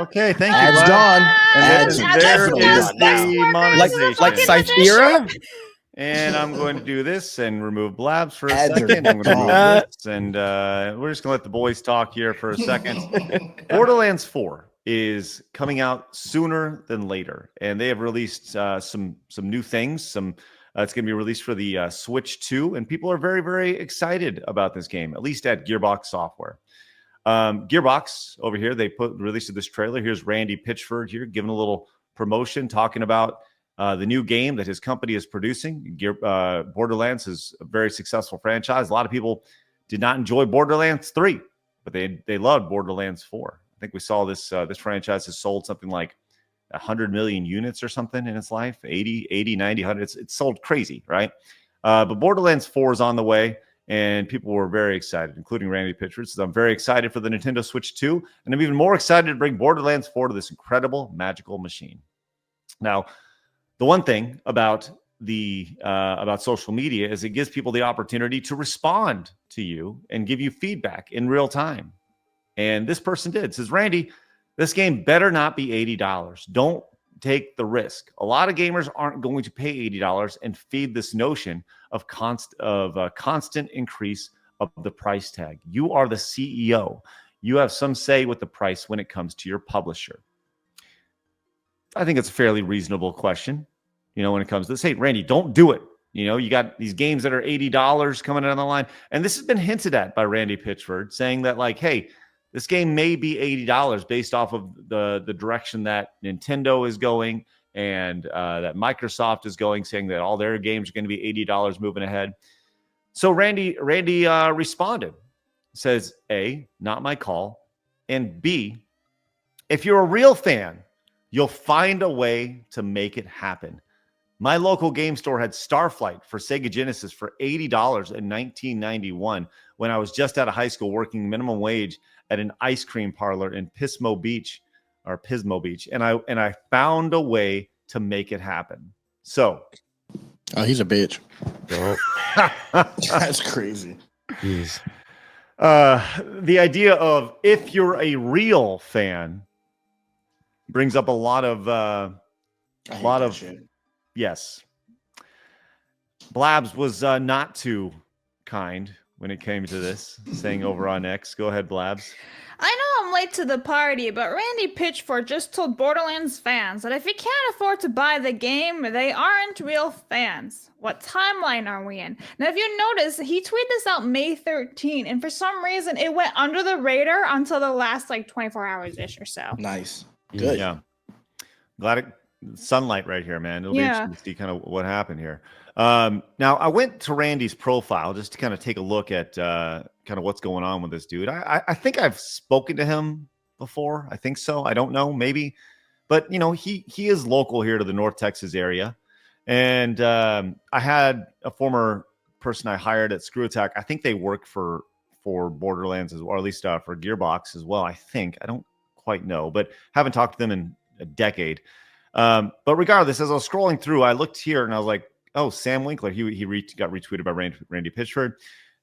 Okay, thank you. Ads Vlad. done. And Ads there is That's the monetization. like Cythera? And I'm going to do this and remove Blabs for a Ads are second. I'm going to remove gone. this, and we're just going to let the boys talk here for a second. Borderlands 4 is coming out sooner than later, and they have released some new things. It's going to be released for the Switch 2, and people are very, very excited about this game, at least at Gearbox Software. Gearbox over here, they released this trailer. Here's Randy Pitchford here giving a little promotion, talking about the new game that his company is producing. Borderlands is a very successful franchise. A lot of people did not enjoy Borderlands 3, but they loved Borderlands 4. I think we saw this franchise has sold something like 100 million units or something in its life, 80, 90, 100. It's sold crazy, right? But Borderlands 4 is on the way, and people were very excited, including Randy Pitchford. So I'm very excited for the Nintendo Switch 2, and I'm even more excited to bring Borderlands 4 to this incredible, magical machine. Now, the one thing about about social media is it gives people the opportunity to respond to you and give you feedback in real time. And this person did. It says, Randy, this game better not be $80. Don't take the risk. A lot of gamers aren't going to pay $80 and feed this notion of constant increase of the price tag. You are the CEO. You have some say with the price when it comes to your publisher. I think it's a fairly reasonable question, when it comes to this. Hey, Randy, don't do it. You got these games that are $80 coming down the line. And this has been hinted at by Randy Pitchford, saying that, like, hey, this game may be $80 based off of the direction that Nintendo is going and that Microsoft is going, saying that all their games are going to be $80 moving ahead. So Randy responded, says, A, not my call, and B, if you're a real fan, you'll find a way to make it happen. My local game store had Starflight for Sega Genesis for $80 in 1991 when I was just out of high school working minimum wage at an ice cream parlor in Pismo Beach, and I found a way to make it happen. So, he's a bitch. That's crazy. Jeez. The idea of if you're a real fan brings up a lot of shit. Yes. Blabs was not too kind when it came to this, saying over on X. Go ahead, Blabs. I know I'm late to the party, but Randy Pitchford just told Borderlands fans that if you can't afford to buy the game, they aren't real fans. What timeline are we in? Now, if you notice, he tweeted this out May 13, and for some reason, it went under the radar until the last 24 hours-ish or so. Nice. Good. Yeah. Glad sunlight right here, man. It'll be interesting to see kind of what happened here. Now, I went to Randy's profile just to kind of take a look at kind of what's going on with this dude. I think I've spoken to him before. I think so. I don't know, maybe. But, he is local here to the North Texas area. And I had a former person I hired at Screw Attack. I think they work for Borderlands, or at least for Gearbox as well, I think. I don't quite know, but haven't talked to them in a decade. But regardless, as I was scrolling through, I looked here and I was like, oh, Sam Winkler, he got retweeted by Randy Pitchford.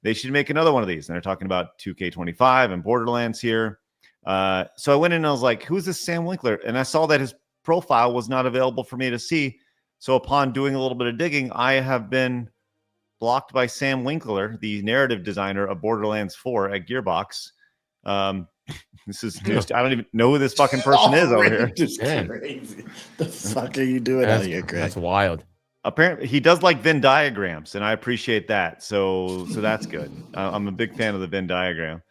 They should make another one of these. And they're talking about 2K25 and Borderlands here. So I went in and I was like, who's this Sam Winkler? And I saw that his profile was not available for me to see. So upon doing a little bit of digging, I have been blocked by Sam Winkler, the narrative designer of Borderlands 4 at Gearbox. This is news. I don't even know who this fucking person is over here. Just crazy. The fuck are you doing out here, Greg? That's wild. Apparently, he does like Venn diagrams, and I appreciate that. So that's good. I'm a big fan of the Venn diagram.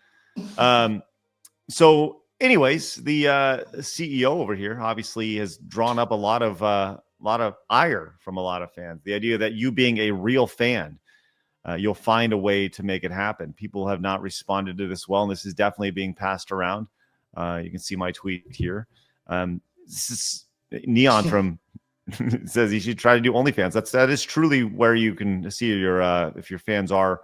So, anyways, the CEO over here obviously has drawn up a lot of ire from a lot of fans. The idea that you being a real fan, you'll find a way to make it happen. People have not responded to this well, and this is definitely being passed around. You can see my tweet here. This is Neon from says you should try to do OnlyFans. That is truly where you can see if your fans are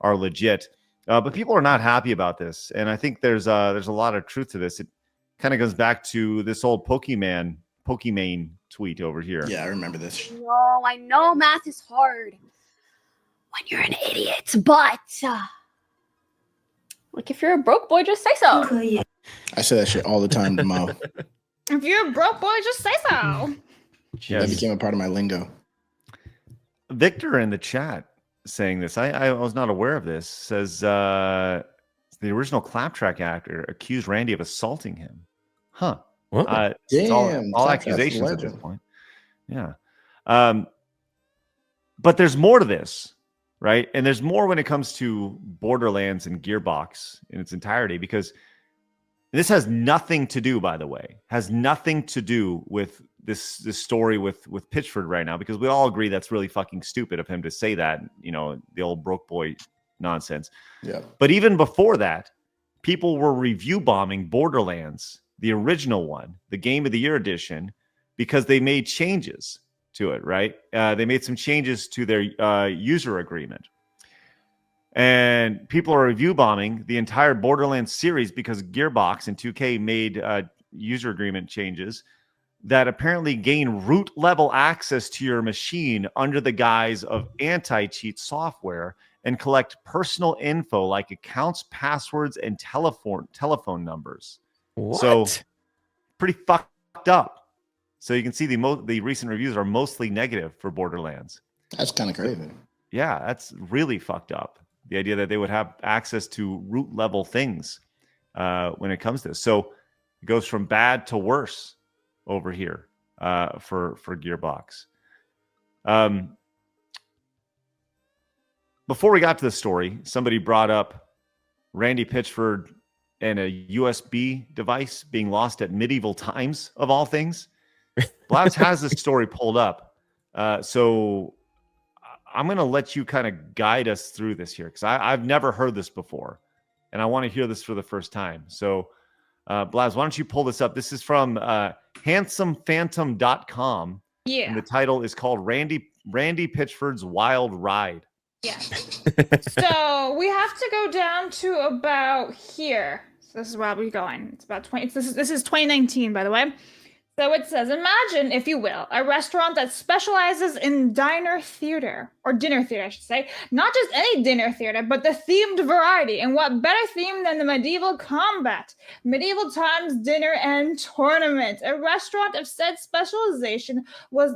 legit. But people are not happy about this, and I think there's a lot of truth to this. It kind of goes back to this old Pokemon tweet over here. Yeah, I remember this. No, I know math is hard when you're an idiot, but like if you're a broke boy, just say so. I say that shit all the time to Mo. If you're a broke boy, just say so. Yes. That became a part of my lingo. Victor in the chat saying this. I was not aware of this. Says the original Claptrack actor accused Randy of assaulting him. Huh. What? It's all Damn, accusations at this legend. point. Yeah. But there's more to this, right? And there's more when it comes to Borderlands and Gearbox in its entirety, because this has nothing to do, by the way, has nothing to do with this story with Pitchford right now, because we all agree that's really fucking stupid of him to say that, you know, the old broke boy nonsense. Yeah. But even before that, people were review bombing Borderlands, the original one, the Game of the Year edition, because they made changes to it, right? They made some changes to their user agreement. And people are review bombing the entire Borderlands series because Gearbox and 2K made user agreement changes that apparently gain root level access to your machine under the guise of anti-cheat software and collect personal info like accounts, passwords, and telephone numbers. What? So pretty fucked up. So you can see the recent reviews are mostly negative for Borderlands. That's kind of crazy. Yeah, that's really fucked up. The idea that they would have access to root level things when it comes to this. So it goes from bad to worse over here for Gearbox. Before we got to the story, somebody brought up Randy Pitchford and a USB device being lost at medieval times, of all things. Blabs has this story pulled up. So I'm going to let you kind of guide us through this here, because I've never heard this before, and I want to hear this for the first time. So, Blabs, why don't you pull this up? This is from handsomephantom.com. Yeah. And the title is called Randy Pitchford's Wild Ride. Yeah. So we have to go down to about here. So this is where we're going. It's about 20. This is 2019, by the way. So it says, imagine, if you will, a restaurant that specializes in dinner theater, or dinner theater, I should say. Not just any dinner theater, but the themed variety. And what better theme than the medieval combat, medieval times dinner and tournament. A restaurant of said specialization was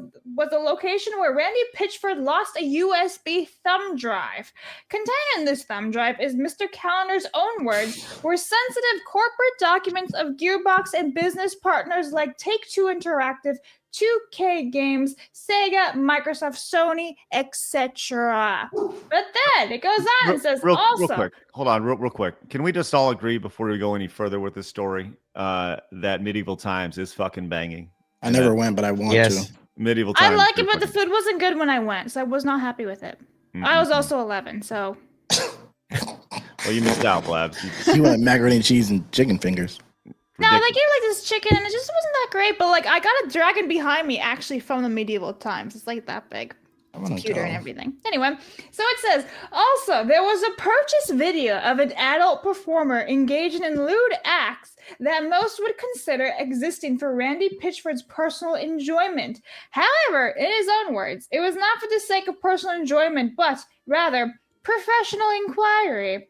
a location where Randy Pitchford lost a USB thumb drive. Contained in this thumb drive is Mr. Calendar's own words, were sensitive corporate documents of Gearbox and business partners like Take-Two Interactive, 2K Games, Sega, Microsoft, Sony, etc. But then it goes on and says real also... quick. Hold on, real quick. Can we just all agree before we go any further with this story that Medieval Times is fucking banging? I never went, but I want Yes. to. Medieval Times. I like it, but the food wasn't good when I went, so I was not happy with it. I was also 11, so... Well, you missed out, Blabs. You went macaroni and cheese and chicken fingers. No, they gave like this chicken, and it just wasn't that great. But like, I got a dragon behind me, actually from the medieval times. It's like that big, computer and everything. Anyway, so it says also there was a purchase video of an adult performer engaging in lewd acts that most would consider existing for Randy Pitchford's personal enjoyment. However, in his own words, it was not for the sake of personal enjoyment, but rather professional inquiry.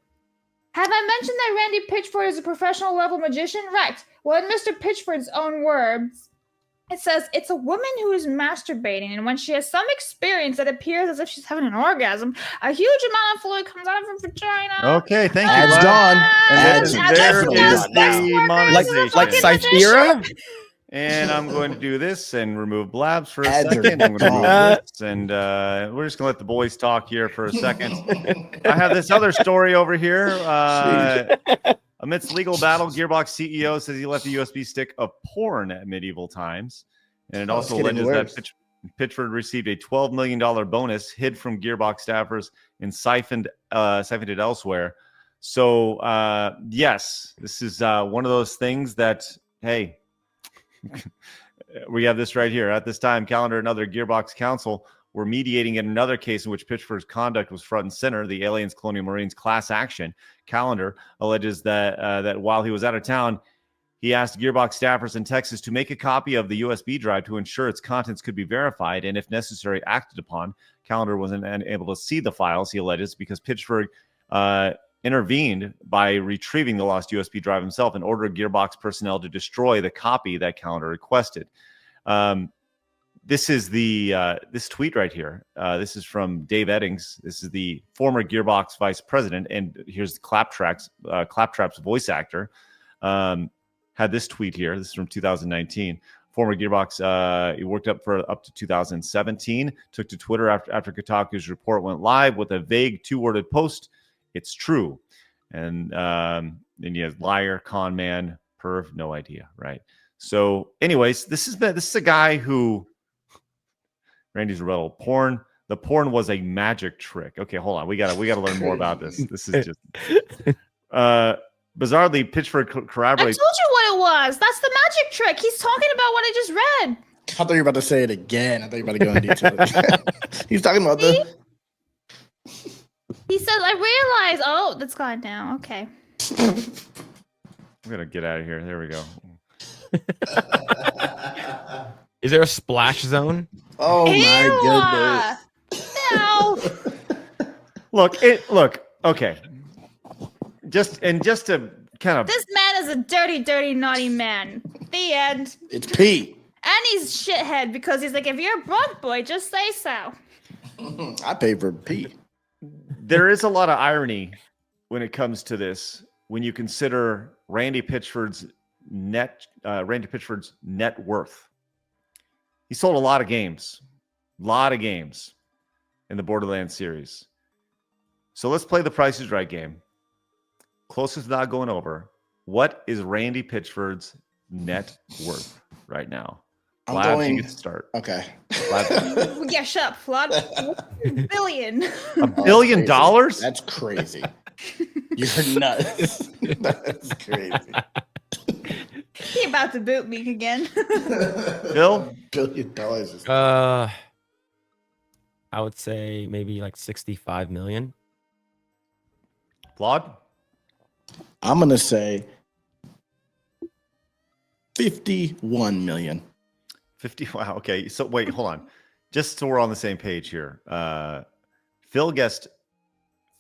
Have I mentioned that Randy Pitchford is a professional level magician? Right. Well, in Mr. Pitchford's own words, it says it's a woman who is masturbating, and when she has some experience that appears as if she's having an orgasm, a huge amount of fluid comes out of her vagina. Okay, thank you. Ads Blabs. done. And Ads there definitely is done. the monetization. Like Cythera? And I'm going to do this and remove Blabs for a Ads are second. I'm going to remove gone. this, and we're just going to let the boys talk here for a second. I have this other story over here. Amidst legal battle, Gearbox CEO says he left a USB stick of porn at medieval times. And it also it's getting alleges that worse. Pitchford received a $12 million bonus hid from Gearbox staffers and siphoned it elsewhere. So, yes, this is one of those things that, hey, we have this right here. At this time, Calendar and other Gearbox counsel were mediating in another case in which Pitchford's conduct was front and center, the Aliens Colonial Marines class action. Calendar alleges that while he was out of town, he asked Gearbox staffers in Texas to make a copy of the USB drive to ensure its contents could be verified and, if necessary, acted upon. Calendar wasn't able to see the files, he alleges, because Pitchford intervened by retrieving the lost USB drive himself and ordered Gearbox personnel to destroy the copy that Callender requested. This is this tweet right here. This is from Dave Eddings. This is the former Gearbox vice president, and here's Claptrap's voice actor. Had this tweet here. This is from 2019. Former Gearbox, he worked up to 2017. Took to Twitter after Kotaku's report went live with a vague 2-worded post. It's true, and then you have liar, con man, perv, no idea, right? So, anyways, this is a guy who Randy's rebuttal porn. The porn was a magic trick. Okay, hold on. We gotta learn more about this. This is just bizarrely Pitchford corroborates. I told you what it was. That's the magic trick. He's talking about what I just read. I thought you were about to say it again. I thought you were about to go in detail. He's talking about the. He says, I realize. Oh, that's gone now. Okay. I'm gonna get out of here. There we go. Is there a splash zone? Oh my goodness! No. Look. Okay. Just to kind of. This man is a dirty, dirty, naughty man. The end. It's Pete. And he's shithead because he's like, if you're a broke boy, just say so. I pay for Pete. There is a lot of irony when it comes to this. When you consider Randy Pitchford's net worth, he sold a lot of games in the Borderlands series. So let's play the Price is Right game. Closest not going over. What is Randy Pitchford's net worth right now? Glad you get to start. Okay. Yeah, shut up, Flood. $1 billion. $1 billion? That's crazy. You're nuts. That's crazy. He about to boot me again. Bill? $1 billion is I would say maybe like 65 million. Claude? I'm gonna say 51 million. 50. Wow. Okay. So wait, hold on. Just so we're on the same page here. Phil guessed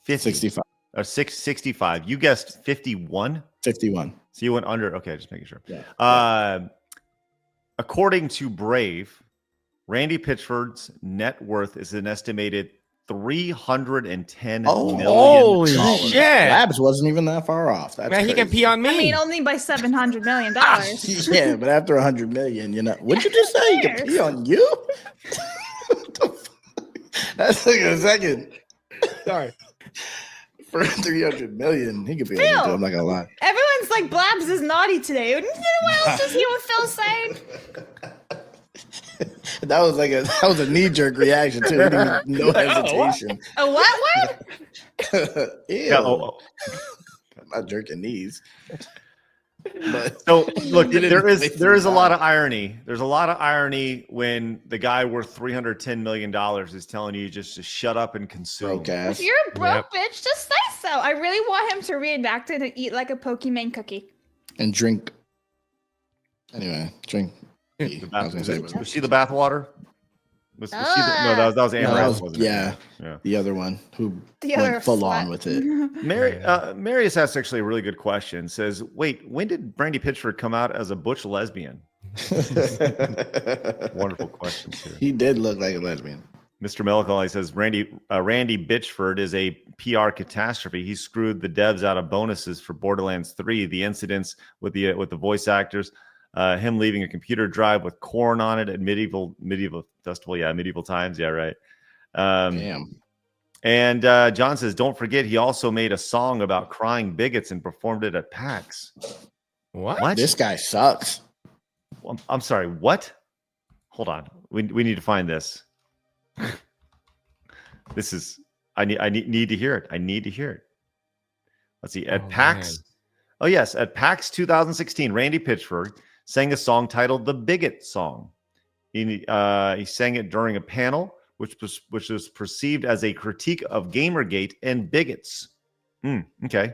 50. 65. Or 65. You guessed 51. 51. So you went under. Okay, just making sure. Yeah. According to Brave, Randy Pitchford's net worth is an estimated $310 million. Holy shit! Labs wasn't even that far off. That's Man, he can crazy. pee on me. I mean, only by $700 million. Yeah, but after 100 million, what'd you just say? He can pee on you? What the fuck? That's like a second. Sorry. For 300 million, he could be on you too. I'm not gonna lie. Everyone's like, Blabs is naughty today. What else does he with Phil saying? That was a knee jerk reaction too. He didn't even- no hesitation. A what? Ew. Yeah, I'm not jerking knees. But So look, You didn't make there is a me lot laugh. of irony. There's a lot of irony when the guy worth $310 million is telling you just to shut up and consume. broke ass. If you're a broke bitch, just say so. I really want him to reenact it and eat like a Pokemon cookie. And drink. Anyway, drink. The I was gonna say, was she the bathwater? Was she no, that was Anne No, that Rice, was- wasn't it? yeah. The other one who The other went full slut. on with it. Marius asked actually a really good question. Says, wait, when did Brandy Pitchford come out as a butch lesbian? Wonderful questions here. He did look like a lesbian. Mr. Melancholy says Randy Bitchford is a PR catastrophe. He screwed the devs out of bonuses for Borderlands 3. The incidents with the voice actors, him leaving a computer drive with corn on it at medieval festival. Yeah, medieval times. Yeah, right. Damn. And John says, don't forget, he also made a song about crying bigots and performed it at PAX. What? This guy sucks. I'm sorry. What? Hold on. We need to find this. This is. I need to hear it. I need to hear it. Let's see. At PAX. Man. Oh yes, at PAX 2016, Randy Pitchford sang a song titled "The Bigot Song." He sang it during a panel, which was perceived as a critique of Gamergate and bigots. Okay.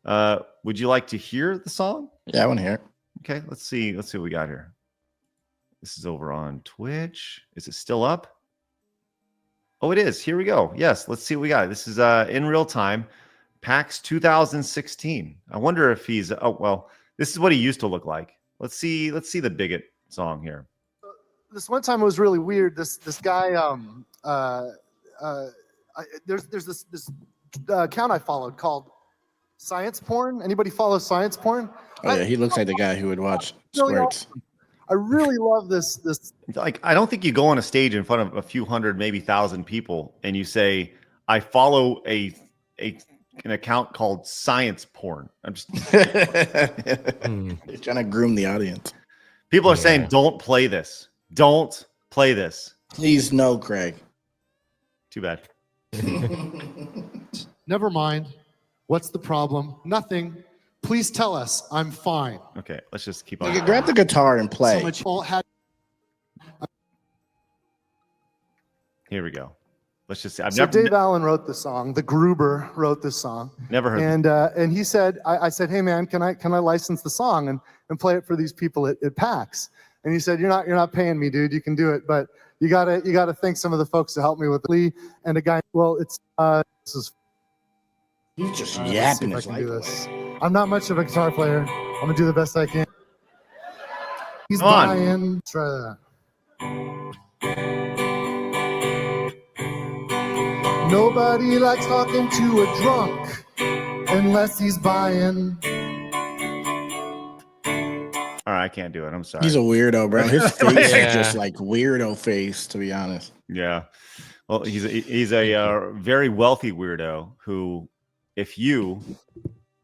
Oh. Would you like to hear the song? Yeah, I want to hear it. Okay, let's see. Let's see what we got here. This is over on Twitch. Is it still up? Oh, it is. Here we go. Yes, let's see what we got. This is in real time. PAX 2016. I wonder if he's. Oh well, this is what he used to look like. Let's see the Bigot song here. This one time it was really weird. This guy, there's this account I followed called Science Porn. Anybody follow Science Porn? Oh yeah, he looks like the guy who would watch Really squirts. I really love this. Like, I don't think you go on a stage in front of a few hundred, maybe 1,000 people, and you say, "I follow an account called Science Porn." I'm just He's trying to groom the audience. people are saying, "Don't play this. Don't play this." Please no, Craig. Too bad. Never mind. What's the problem? Nothing. Please tell us. I'm fine. Okay, let's just keep Okay, on. grab the guitar and So play. much all had. Here we go. Let's just. I've So never Dave Allen wrote the song. The Gruber wrote this song, never heard. and he said, I said, "Hey man, can I license the song and play it for these people at PAX?" And he said, "You're not paying me, dude. You can do it, but you gotta thank some of the folks to help me with Lee and a guy. Well, it's this is. He's just Let's see yapping if I his can life do away. this. I'm not much of a guitar player. I'm gonna do the best I can. He's Come on. buying. Try that. Nobody likes talking to a drunk unless he's buying. All right, I can't do it. I'm sorry. He's a weirdo, bro. His face Yeah. is just like weirdo face, to be honest. Yeah. Well, he's a very wealthy weirdo who, if you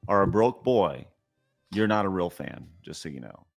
are a broke boy, you're not a real fan, just so you know.